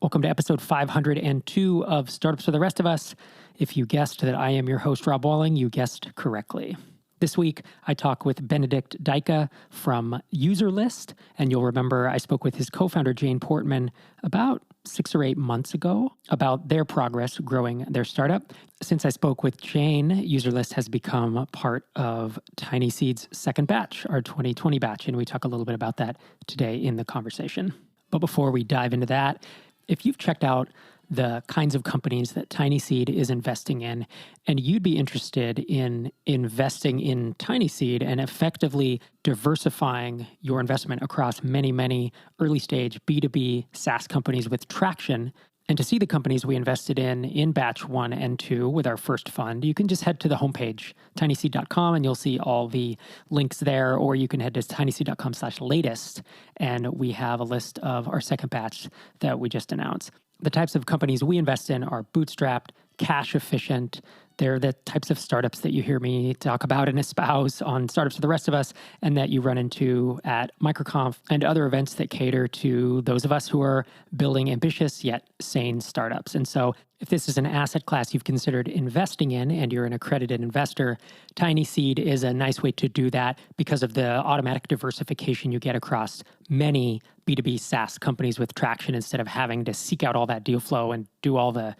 Welcome to episode 502 of Startups for the Rest of Us. If you guessed that I am your host, Rob Walling, you guessed correctly. This week, I talk with Benedict Dyka from UserList, and you'll remember I spoke with his co-founder, Jane Portman, about 6 or 8 months ago about their progress growing their startup. Since I spoke with Jane, UserList has become part of TinySeed's second batch, our 2020 batch, and we talk a little bit about that today in the conversation. But before we dive into that, if you've checked out the kinds of companies that TinySeed is investing in, and you'd be interested in investing in TinySeed and effectively diversifying your investment across many, many early stage B2B SaaS companies with traction, and to see the companies we invested in batch 1 and 2 with our first fund, you can just head to the homepage, tinyseed.com, and you'll see all the links there, or you can head to tinyseed.com/latest, and we have a list of our second batch that we just announced. The types of companies we invest in are bootstrapped, cash efficient. They're the types of startups that you hear me talk about and espouse on Startups for the Rest of Us, and that you run into at MicroConf and other events that cater to those of us who are building ambitious yet sane startups. And so if this is an asset class you've considered investing in and you're an accredited investor, TinySeed is a nice way to do that because of the automatic diversification you get across many B2B SaaS companies with traction instead of having to seek out all that deal flow and do all the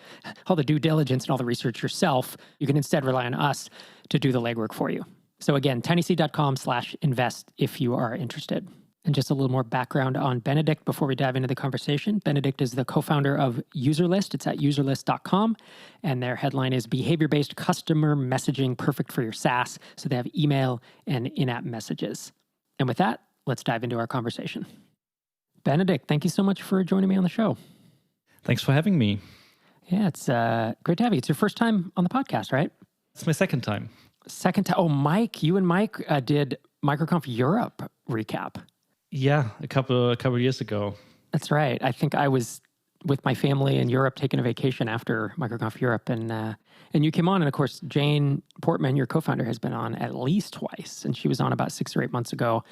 due diligence and all the research yourself. You can instead rely on us to do the legwork for you. So again, tinyseed.com/invest if you are interested. And just a little more background on Benedict before we dive into the conversation. Benedict is the co-founder of UserList. It's at userlist.com. And their headline is Behavior-Based Customer Messaging Perfect for Your SaaS. So they have email and in-app messages. And with that, let's dive into our conversation. Benedict, thank you so much for joining me on the show. Thanks for having me. Yeah, it's great to have you. It's your first time on the podcast, right? It's my second time. Second time. Oh, Mike, you and Mike did MicroConf Europe recap. Yeah, a couple of years ago. That's right. I think I was with my family in Europe taking a vacation after MicroConf Europe, and you came on. And of course, Jane Portman, your co-founder, has been on at least twice, and she was on about 6 or 8 months ago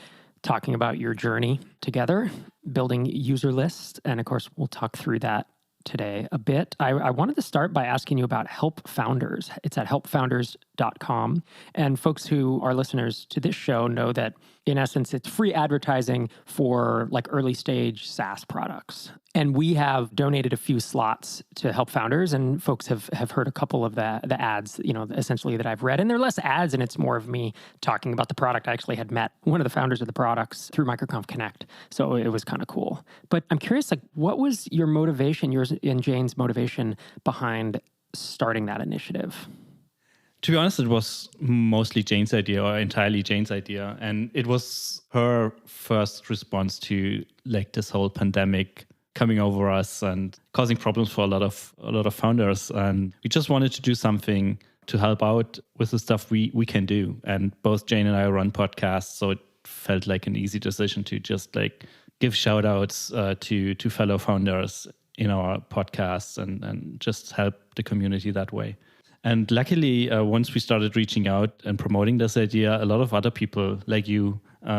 talking about your journey together, building UserList. And of course, we'll talk through that today a bit. I wanted to start by asking you about Help Founders. It's at helpfounders.com. And folks who are listeners to this show know that, in essence, it's free advertising for like early stage SaaS products. And we have donated a few slots to Help Founders, and folks have heard a couple of the ads, essentially that I've read. And they're less ads, and it's more of me talking about the product. I actually had met one of the founders of the products through MicroConf Connect, so it was kind of cool. But I'm curious, what was your motivation, yours and Jane's motivation behind starting that initiative? To be honest, it was mostly Jane's idea, or entirely Jane's idea. And it was her first response to like this whole pandemic coming over us and causing problems for a lot of founders. And we just wanted to do something to help out with the stuff we can do. And both Jane and I run podcasts, so it felt like an easy decision to just like give shout outs to fellow founders in our podcasts and just help the community that way. And luckily, once we started reaching out and promoting this idea, a lot of other people like you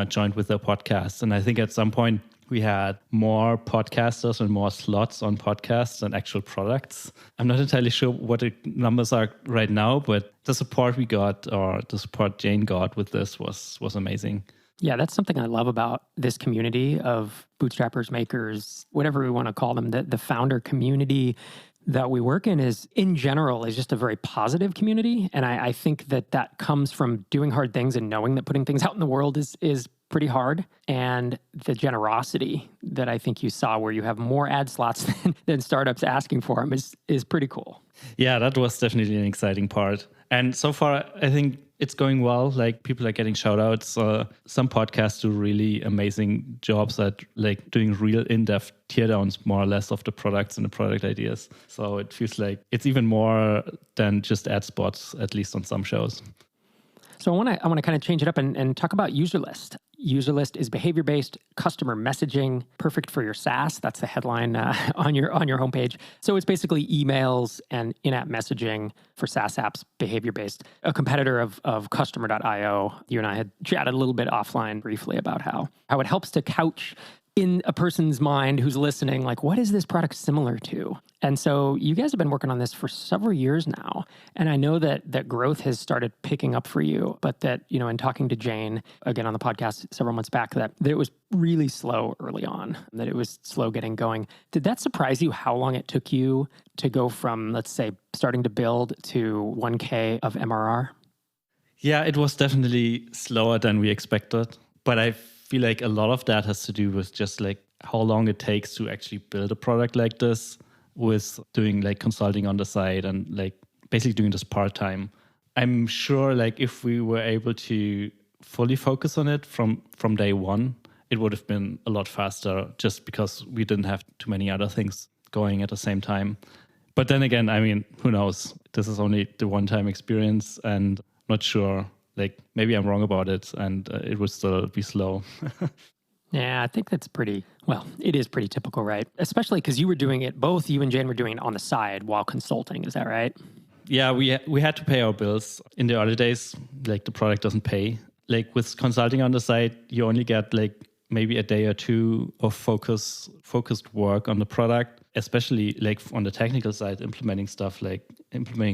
joined with their podcasts. And I think at some point we had more podcasters and more slots on podcasts than actual products. I'm not entirely sure what the numbers are right now, but the support we got, or the support Jane got with this was amazing. Yeah, that's something I love about this community of bootstrappers, makers, whatever we want to call them. The founder community that we work in is just a very positive community. And I think that comes from doing hard things and knowing that putting things out in the world is pretty hard. And the generosity that I think you saw, where you have more ad slots than startups asking for them, is pretty cool. Yeah, that was definitely an exciting part. And so far, I think it's going well. Like, people are getting shout outs. Some podcasts do really amazing jobs at like doing real in-depth teardowns, more or less, of the products and the product ideas. So it feels like it's even more than just ad spots, at least on some shows. So I want to kind of change it up and talk about UserList. UserList is behavior-based customer messaging, perfect for your SaaS. That's the headline on your homepage. So it's basically emails and in-app messaging for SaaS apps, behavior-based. A competitor of Customer.io. You and I had chatted a little bit offline briefly about how it helps to couch in a person's mind who's listening, like, what is this product similar to? And so you guys have been working on this for several years now. And I know that growth has started picking up for you, but that, in talking to Jane, again, on the podcast several months back, that it was really slow early on, that it was slow getting going. Did that surprise you how long it took you to go from, let's say, starting to build to 1K of MRR? Yeah, it was definitely slower than we expected. But I feel like a lot of that has to do with just like how long it takes to actually build a product like this, with doing like consulting on the side and like basically doing this part-time. I'm sure like if we were able to fully focus on it from day one, it would have been a lot faster, just because we didn't have too many other things going at the same time. But then again, I mean, who knows? This is only the one-time experience, and not sure. Like, maybe I'm wrong about it, and it would still be slow. Yeah, I think that's it is pretty typical, right? Especially because you were doing it, both you and Jane were doing it on the side while consulting. Is that right? Yeah, we had to pay our bills in the early days. Like, the product doesn't pay. Like, with consulting on the side, you only get like maybe a day or two of focused work on the product, especially like on the technical side, implementing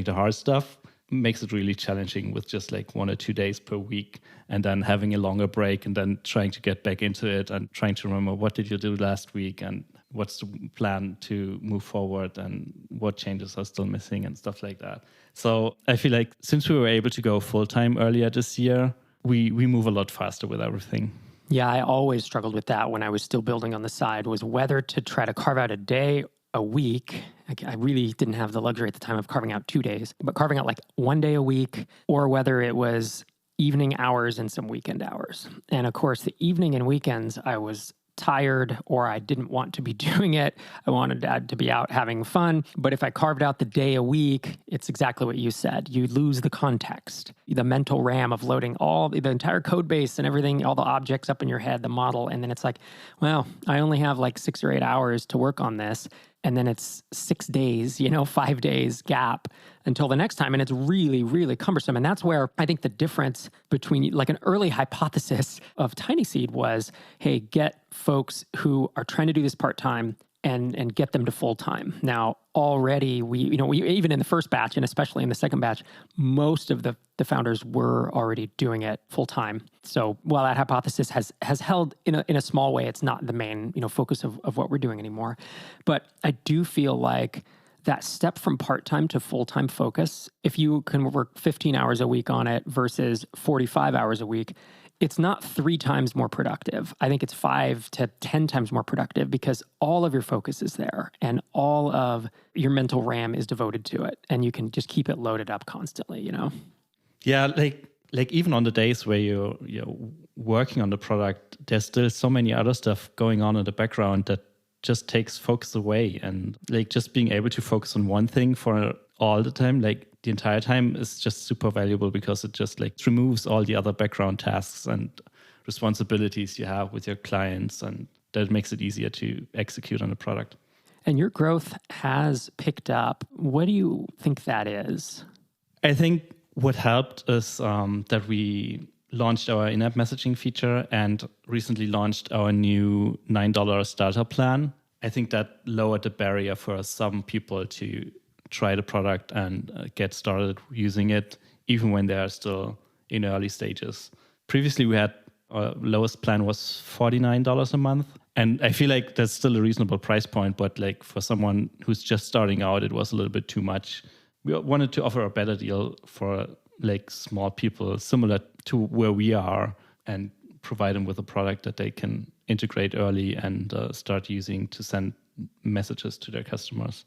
the hard stuff makes it really challenging with just like 1 or 2 days per week, and then having a longer break and then trying to get back into it and trying to remember what did you do last week and what's the plan to move forward and what changes are still missing and stuff like that. So I feel like since we were able to go full-time earlier this year, we move a lot faster with everything. Yeah, I always struggled with that when I was still building on the side, was whether to try to carve out a day a week. I really didn't have the luxury at the time of carving out 2 days, but carving out like 1 day a week, or whether it was evening hours and some weekend hours. And of course, the evening and weekends, I was tired or I didn't want to be doing it. I wanted to be out having fun. But if I carved out the day a week, it's exactly what you said. You lose the context, the mental RAM of loading the entire code base and everything, all the objects up in your head, the model. And then it's like, well, I only have like 6 or 8 hours to work on this. And then it's 6 days, 5 days gap until the next time. And it's really, really cumbersome. And that's where I think the difference between like an early hypothesis of TinySeed was, hey, get folks who are trying to do this part-time and get them to full-time. Now, already we even in the first batch and especially in the second batch, most of the founders were already doing it full-time. So while that hypothesis has held in a small way, it's not the main focus of what we're doing anymore. But I do feel like that step from part-time to full-time focus, if you can work 15 hours a week on it versus 45 hours a week, it's not 3 times more productive. I think it's 5 to 10 times more productive because all of your focus is there and all of your mental RAM is devoted to it, and you can just keep it loaded up constantly, Yeah, like even on the days where you're working on the product, there's still so many other stuff going on in the background that just takes focus away. And like just being able to focus on one thing for all the time, like the entire time, is just super valuable because it just like removes all the other background tasks and responsibilities you have with your clients, and that makes it easier to execute on the product. And your growth has picked up. What do you think that is? I think what helped is that we launched our in-app messaging feature and recently launched our new $9 starter plan. I think that lowered the barrier for some people to try the product and get started using it, even when they are still in early stages. Previously, we had our lowest plan was $49 a month. And I feel like that's still a reasonable price point, but like for someone who's just starting out, it was a little bit too much. We wanted to offer a better deal for like small people, similar to where we are, and provide them with a product that they can integrate early and start using to send messages to their customers.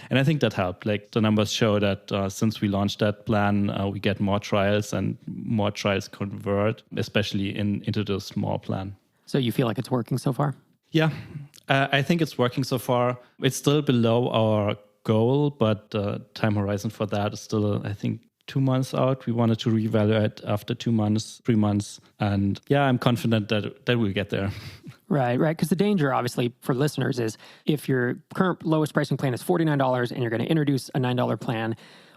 And I think that helped. Like the numbers show that since we launched that plan, we get more trials and more trials convert, especially into the small plan. So you feel like it's working so far? Yeah, I think it's working so far. It's still below our goal, but the time horizon for that is still, I think, 2 months out. We wanted to reevaluate after 2 months, 3 months. And yeah, I'm confident that we'll get there. Right. Because the danger, obviously, for listeners is if your current lowest pricing plan is $49 and you're going to introduce a $9 plan,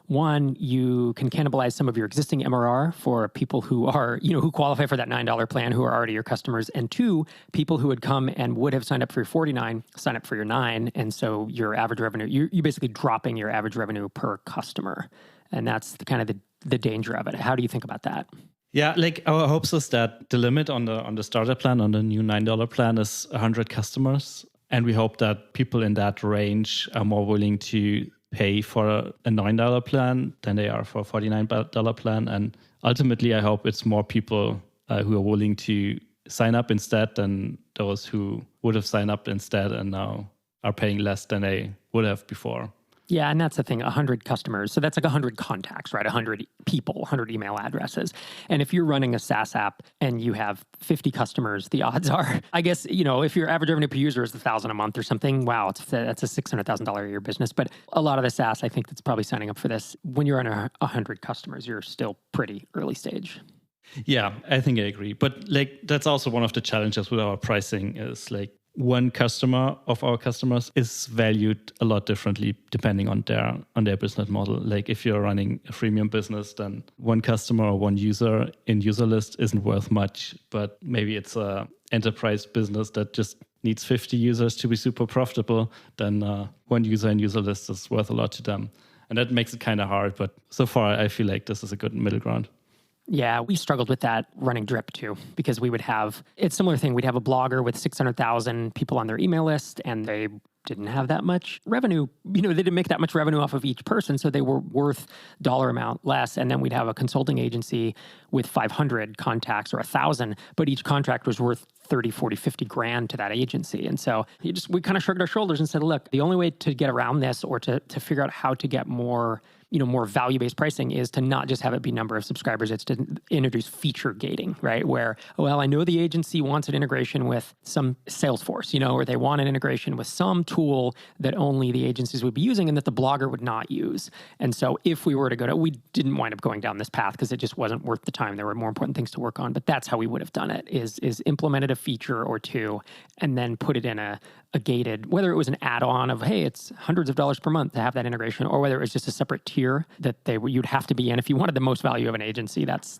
One, you can cannibalize some of your existing MRR for people who are, who qualify for that $9 plan, who are already your customers. And two, people who would come and would have signed up for your 49, sign up for your 9. And so your average revenue, you're basically dropping your average revenue per customer. And that's the danger of it. How do you think about that? Yeah, like our hopes is that the limit on the starter plan, on the new $9 plan, is 100 customers. And we hope that people in that range are more willing to pay for a $9 plan than they are for a $49 plan. And ultimately, I hope it's more people who are willing to sign up instead than those who would have signed up instead and now are paying less than they would have before. Yeah, and that's the thing, 100 customers. So that's like 100 contacts, right? 100 people, 100 email addresses. And if you're running a SaaS app and you have 50 customers, the odds are, I guess, if your average revenue per user is $1,000 a month or something, wow, that's a $600,000 a year business. But a lot of the SaaS, I think, that's probably signing up for this, when you're on 100 customers, you're still pretty early stage. Yeah, I think I agree. But that's also one of the challenges with our pricing is one customer of our customers is valued a lot differently depending on their business model. Like if you're running a freemium business, then one customer or one user in user list isn't worth much, but maybe it's a enterprise business that just needs 50 users to be super profitable, then one user in user list is worth a lot to them. And that makes it kind of hard, but so far I feel like this is a good middle ground. Yeah, we struggled with that running Drip too, because we would have, it's a similar thing. We'd have a blogger with 600,000 people on their email list, and they didn't have that much revenue. They didn't make that much revenue off of each person, so they were worth dollar amount less. And then we'd have a consulting agency with 500 contacts or 1,000, but each contract was worth 30, 40, 50 grand to that agency. And so we kind of shrugged our shoulders and said, look, the only way to get around this or to figure out how to get more value-based pricing is to not just have it be number of subscribers. It's to introduce feature gating, right? Where, well, I know the agency wants an integration with some Salesforce, or they want an integration with some tool that only the agencies would be using and that the blogger would not use. And so if we were to we didn't wind up going down this path because it just wasn't worth the time. There were more important things to work on, but that's how we would have done it, is implemented a feature or two and then put it in a gated, whether it was an add-on of, hey, it's hundreds of dollars per month to have that integration, or whether it was just a separate tier that you'd have to be in if you wanted the most value of an agency. That's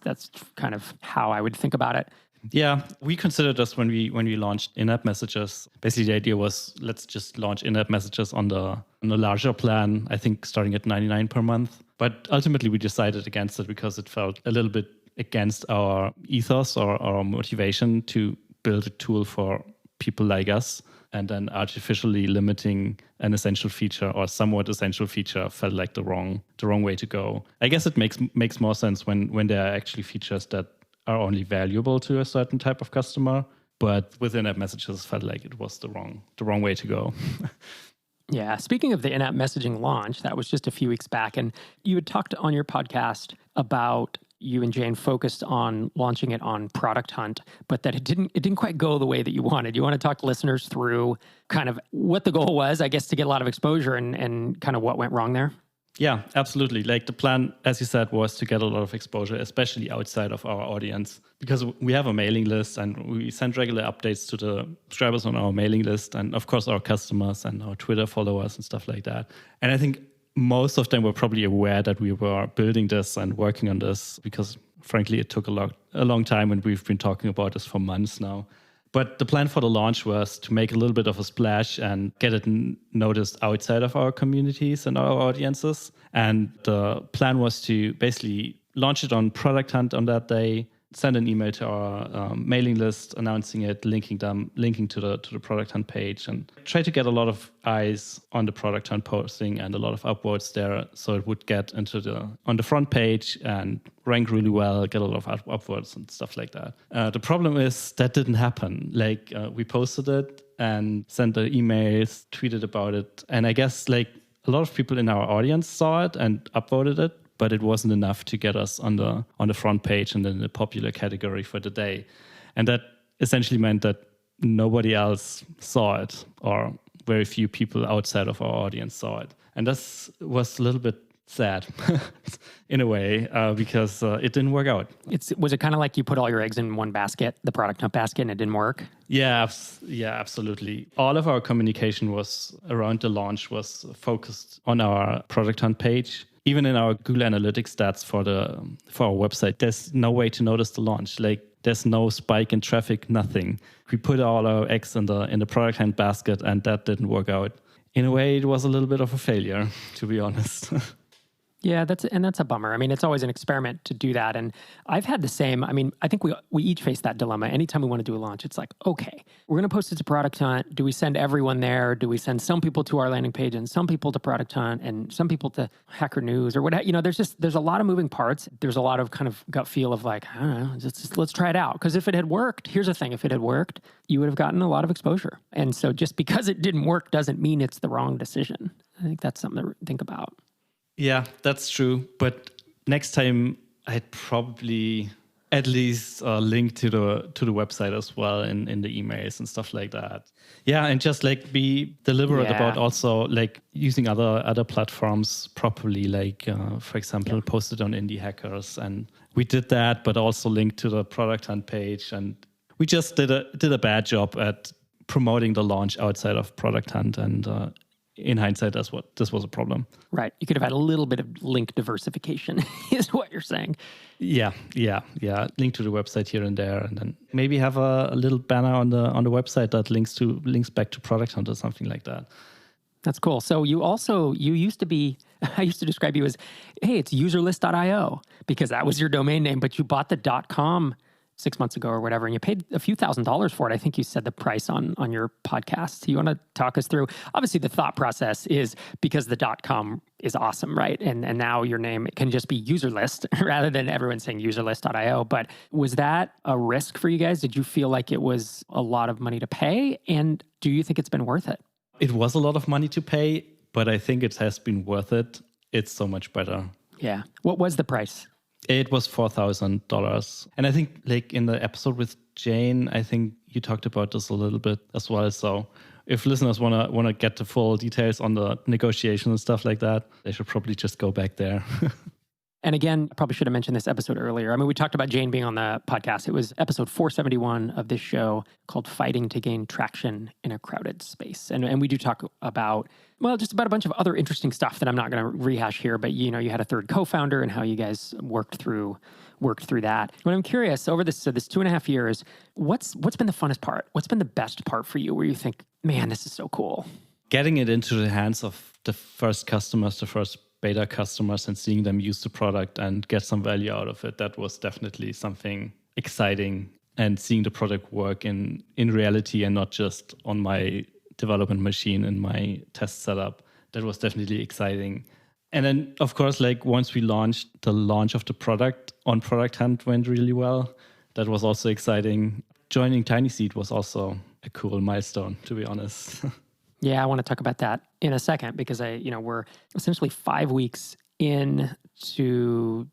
kind of how I would think about it. Yeah, we considered this when we launched in-app messages. Basically, the idea was, let's just launch in-app messages on the larger plan, I think starting at $99 per month. But ultimately, we decided against it because it felt a little bit against our ethos or our motivation to build a tool for people like us. And then artificially limiting an essential feature or somewhat essential feature felt like the wrong way to go. I guess it makes more sense when there are actually features that are only valuable to a certain type of customer. But with in-app messages, felt like it was the wrong way to go. Yeah. Speaking of the in-app messaging launch, that was just a few weeks back, and you had talked on your podcast about you and Jane focused on launching it on Product Hunt, but that it didn't quite go the way that you wanted. You want to talk to listeners through kind of what the goal was, I guess, to get a lot of exposure and kind of what went wrong there? Yeah, absolutely. Like the plan, as you said, was to get a lot of exposure, especially outside of our audience, because we have a mailing list and we send regular updates to the subscribers on our mailing list and, of course, our customers and our Twitter followers and stuff like that. And I think most of them were probably aware that we were building this and working on this because, frankly, it took a long time and we've been talking about this for months now. But the plan for the launch was to make a little bit of a splash and get it noticed outside of our communities and our audiences. And the plan was to basically launch it on Product Hunt on that day, send an email to our mailing list announcing it, linking to the Product Hunt page, and try to get a lot of eyes on the Product Hunt posting and a lot of upvotes there, so it would get on the front page and rank really well, get a lot of upvotes and stuff like that. The problem is that didn't happen. We posted it and sent the emails, tweeted about it, and I guess a lot of people in our audience saw it and upvoted it, but it wasn't enough to get us on the front page and then the popular category for the day. And that essentially meant that nobody else saw it, or very few people outside of our audience saw it. And this was a little bit sad in a way because it didn't work out. Was it kind of like you put all your eggs in one basket, the Product Hunt basket, and it didn't work? Yeah, absolutely. All of our communication was around the launch was focused on our Product Hunt page. Even in our Google Analytics stats for our website, there's no way to notice the launch. Like there's no spike in traffic, nothing. We put all our eggs in the Product Hunt basket, and that didn't work out. In a way, it was a little bit of a failure, to be honest. Yeah, that's a bummer. I mean, it's always an experiment to do that. And I've had the same. I mean, I think we each face that dilemma. Anytime we want to do a launch, it's like, okay, we're going to post it to Product Hunt. Do we send everyone there? Do we send some people to our landing page and some people to Product Hunt and some people to Hacker News or whatever? You know, there's a lot of moving parts. There's a lot of kind of gut feel of like, I don't know, let's try it out. Because if it had worked, here's the thing: if it had worked, you would have gotten a lot of exposure. And so just because it didn't work doesn't mean it's the wrong decision. I think that's something to think about. Yeah, that's true. But next time, I'd probably at least link to the website as well in the emails and stuff like that. Yeah, and just like be deliberate about also like using other platforms properly. Like for example, post it on Indie Hackers, and we did that, but also linked to the Product Hunt page. And we just did a bad job at promoting the launch outside of Product Hunt, and in hindsight, this was a problem. Right. You could have had a little bit of link diversification is what you're saying. Yeah. Link to the website here and there, and then maybe have a little banner on the website that links back to Product Hunt or something like that. That's cool. So you used to be, I used to describe you as, hey, it's userlist.io because that was your domain name, but you bought the .com 6 months ago or whatever, and you paid a few $1,000s for it. I think you said the price on your podcast. You want to talk us through? Obviously, the thought process is because the .com is awesome, right? And now your name can just be Userlist rather than everyone saying userlist.io. But was that a risk for you guys? Did you feel like it was a lot of money to pay? And do you think it's been worth it? It was a lot of money to pay, but I think it has been worth it. It's so much better. Yeah. What was the price? It was $4,000. And I think like in the episode with Jane, I think you talked about this a little bit as well. So if listeners want to get the full details on the negotiation and stuff like that, they should probably just go back there. And again, I probably should have mentioned this episode earlier. I mean, we talked about Jane being on the podcast. It was episode 471 of this show called Fighting to Gain Traction in a Crowded Space. And we do talk about, well, just about a bunch of other interesting stuff that I'm not going to rehash here. But, you know, you had a third co-founder and how you guys worked through that. But I'm curious, over this 2.5 years, what's been the funnest part? What's been the best part for you where you think, man, this is so cool? Getting it into the hands of the first customers, the first beta customers, and seeing them use the product and get some value out of it. That was definitely something exciting, and seeing the product work in reality and not just on my development machine and my test setup. That was definitely exciting. And then, of course, like once we launched, the launch of the product on Product Hunt went really well. That was also exciting. Joining TinySeed was also a cool milestone, to be honest. Yeah, I want to talk about that in a second because we're essentially 5 weeks in to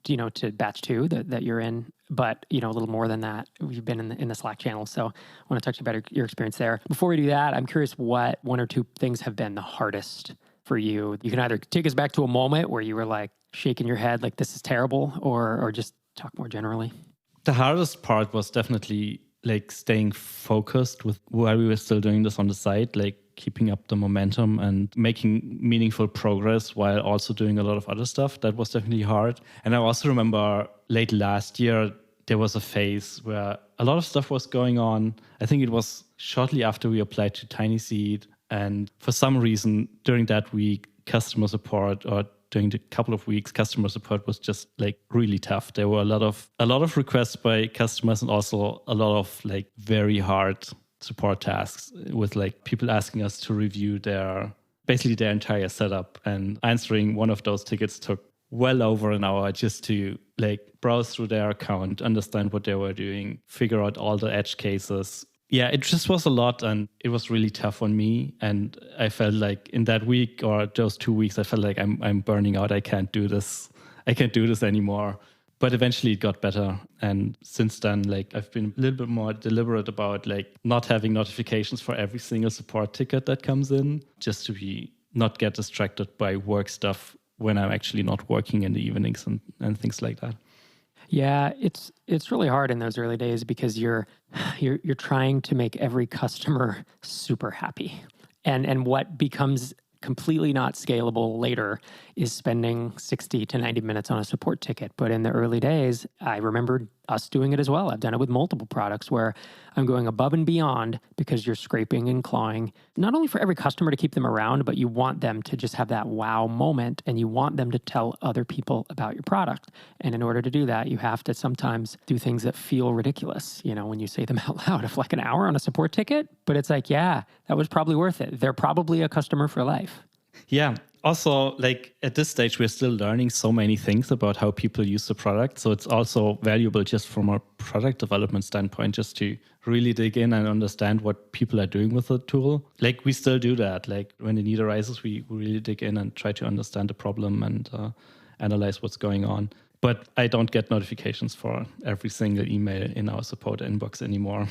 batch 2 that you're in, but a little more than that. You've been in the Slack channel, so I want to talk to you about your experience there. Before we do that, I'm curious what 1 or 2 things have been the hardest for you. You can either take us back to a moment where you were like shaking your head like this is terrible, or just talk more generally. The hardest part was definitely like staying focused with while we were still doing this on the site, like keeping up the momentum and making meaningful progress while also doing a lot of other stuff. That was definitely hard. And I also remember late last year, there was a phase where a lot of stuff was going on. I think it was shortly after we applied to TinySeed. And for some reason, during that week, customer support, or during the couple of weeks, customer support was just like really tough. There were a lot of requests by customers, and also a lot of like very hard support tasks with like people asking us to review their entire setup, and answering one of those tickets took well over an hour just to like browse through their account, understand what they were doing, figure out all the edge cases. Yeah, it just was a lot, and it was really tough on me. And I felt like in that week or those 2 weeks, I felt like I'm burning out. I can't do this. I can't do this anymore. But eventually it got better. And since then, like I've been a little bit more deliberate about like not having notifications for every single support ticket that comes in, just to not get distracted by work stuff when I'm actually not working in the evenings and things like that. Yeah, it's really hard in those early days because you're trying to make every customer super happy. And what becomes completely not scalable later is spending 60 to 90 minutes on a support ticket. But in the early days, I remember us doing it as well. I've done it with multiple products where I'm going above and beyond because you're scraping and clawing, not only for every customer to keep them around, but you want them to just have that wow moment and you want them to tell other people about your product. And in order to do that, you have to sometimes do things that feel ridiculous, when you say them out loud, of like an hour on a support ticket. But it's like, yeah, that was probably worth it. They're probably a customer for life. Yeah. Also, like at this stage, we're still learning so many things about how people use the product. So it's also valuable just from a product development standpoint, just to really dig in and understand what people are doing with the tool. Like we still do that. Like when the need arises, we really dig in and try to understand the problem and analyze what's going on. But I don't get notifications for every single email in our support inbox anymore.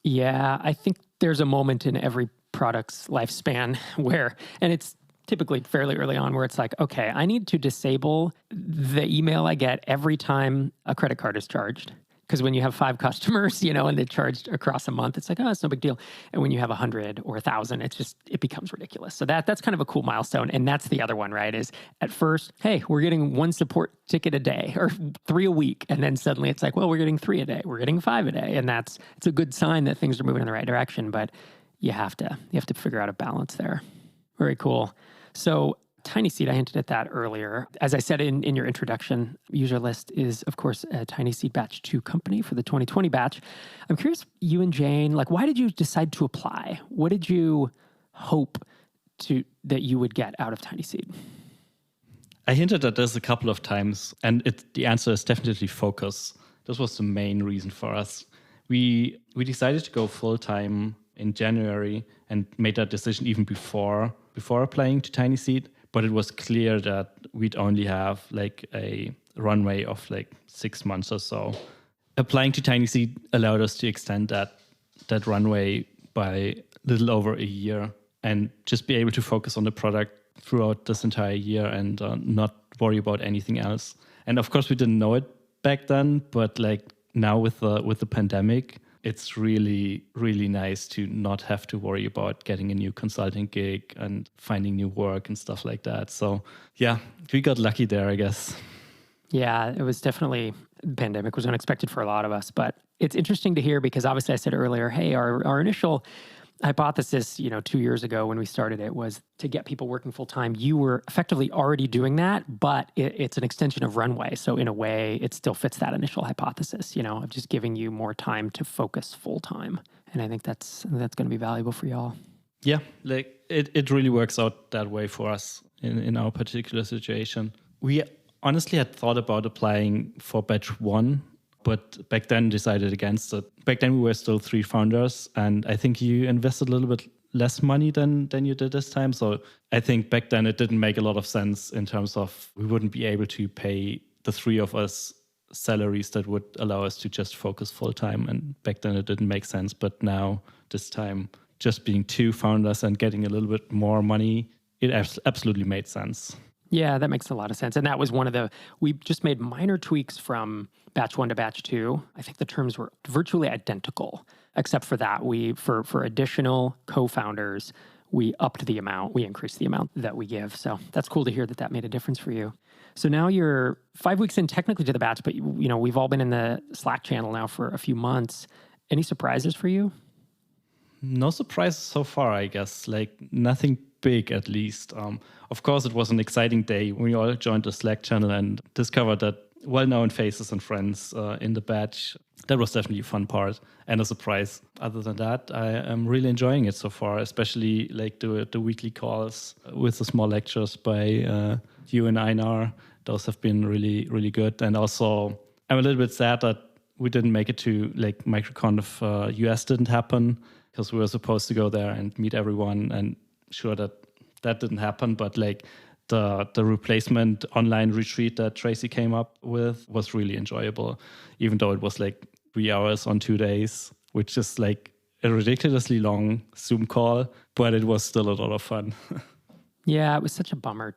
Yeah, I think there's a moment in every product's lifespan where, and it's typically fairly early on, where it's like, okay, I need to disable the email I get every time a credit card is charged. Because when you have 5 customers, and they're charged across a month, it's like, oh, it's no big deal. And when you have 100 or 1,000, it becomes ridiculous. So that's kind of a cool milestone. And that's the other one, right? Is at first, hey, we're getting 1 support ticket a day or 3 a week. And then suddenly it's like, well, we're getting 3 a day. We're getting 5 a day. And it's a good sign that things are moving in the right direction. But you have to figure out a balance there. Very cool. So TinySeed, I hinted at that earlier. As I said in your introduction, UserList is, of course, a TinySeed Batch 2 company for the 2020 batch. I'm curious, you and Jane, why did you decide to apply? What did you hope that you would get out of TinySeed? I hinted at this a couple of times, and the answer is definitely focus. This was the main reason for us. We decided to go full-time in January and made that decision even before applying to TinySeed. But it was clear that we'd only have a runway of 6 months or so. Applying to TinySeed allowed us to extend that runway by a little over a year and just be able to focus on the product throughout this entire year and not worry about anything else. And of course, we didn't know it back then, but now with the pandemic, it's really, really nice to not have to worry about getting a new consulting gig and finding new work and stuff like that. So yeah, we got lucky there, I guess. Yeah, it was definitely, the pandemic was unexpected for a lot of us, but it's interesting to hear because obviously I said earlier, hey, our initial hypothesis, 2 years ago when we started it was to get people working full time. You were effectively already doing that, but it's an extension of runway. So in a way, it still fits that initial hypothesis, of just giving you more time to focus full time. And I think that's going to be valuable for y'all. Yeah, it really works out that way for us in our particular situation. We honestly had thought about applying for batch 1, but back then decided against it. Back then we were still 3 founders, and I think you invested a little bit less money than you did this time. So I think back then it didn't make a lot of sense in terms of we wouldn't be able to pay the 3 of us salaries that would allow us to just focus full time. And back then it didn't make sense. But now, this time, just being 2 founders and getting a little bit more money, it absolutely made sense. Yeah, that makes a lot of sense. And that was we just made minor tweaks from batch 1 to batch 2. I think the terms were virtually identical, except for that for additional co-founders, we increased the amount that we give. So that's cool to hear that made a difference for you. So now you're 5 weeks in technically to the batch, but we've all been in the Slack channel now for a few months. Any surprises for you? No surprises so far, I guess. Nothing big, at least. Of course, it was an exciting day when we all joined the Slack channel and discovered that well-known faces and friends in the batch. That was definitely a fun part and a surprise. Other than that, I am really enjoying it so far, especially the weekly calls with the small lectures by you and Einar. Those have been really, really good. And also, I'm a little bit sad that we didn't make it to MicroConf US didn't happen because we were supposed to go there and meet everyone, and sure that didn't happen, but the replacement online retreat that Tracy came up with was really enjoyable, even though it was 3 hours on 2 days, which is a ridiculously long Zoom call, but it was still a lot of fun. Yeah, it was such a bummer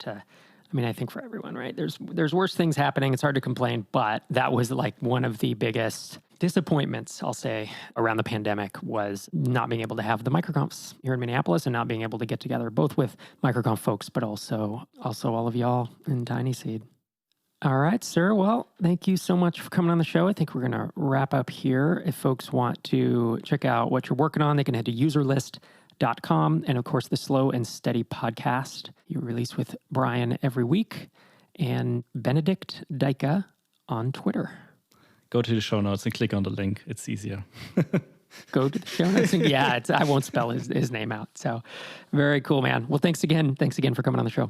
I mean, I think for everyone, right? There's worse things happening. It's hard to complain, but that was like one of the biggest disappointments, I'll say, around the pandemic was not being able to have the microconfs here in Minneapolis and not being able to get together, both with microconf folks, but also all of y'all in Tiny Seed. All right, sir. Well, thank you so much for coming on the show. I think we're going to wrap up here. If folks want to check out what you're working on, they can head to userlist.com. And of course, the Slow and Steady podcast you release with Brian every week, and Benedict Dyka on Twitter. Go to the show notes and click on the link. It's easier. Go to the show notes. Yeah, I won't spell his name out. So very cool, man. Well, thanks again. Thanks again for coming on the show.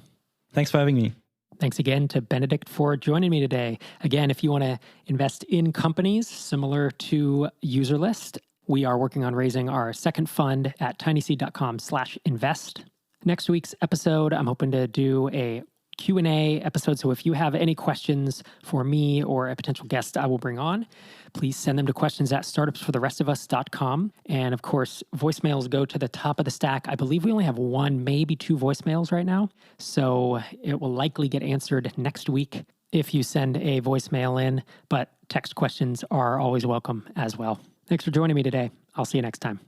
Thanks for having me. Thanks again to Benedict for joining me today. Again, if you want to invest in companies similar to UserList, we are working on raising our second fund at tinyseed.com/invest. Next week's episode, I'm hoping to do a Q&A episode. So if you have any questions for me or a potential guest I will bring on, please send them to questions@startupsfortherestofus.com. And of course, voicemails go to the top of the stack. I believe we only have 1, maybe 2 voicemails right now. So it will likely get answered next week if you send a voicemail in, but text questions are always welcome as well. Thanks for joining me today. I'll see you next time.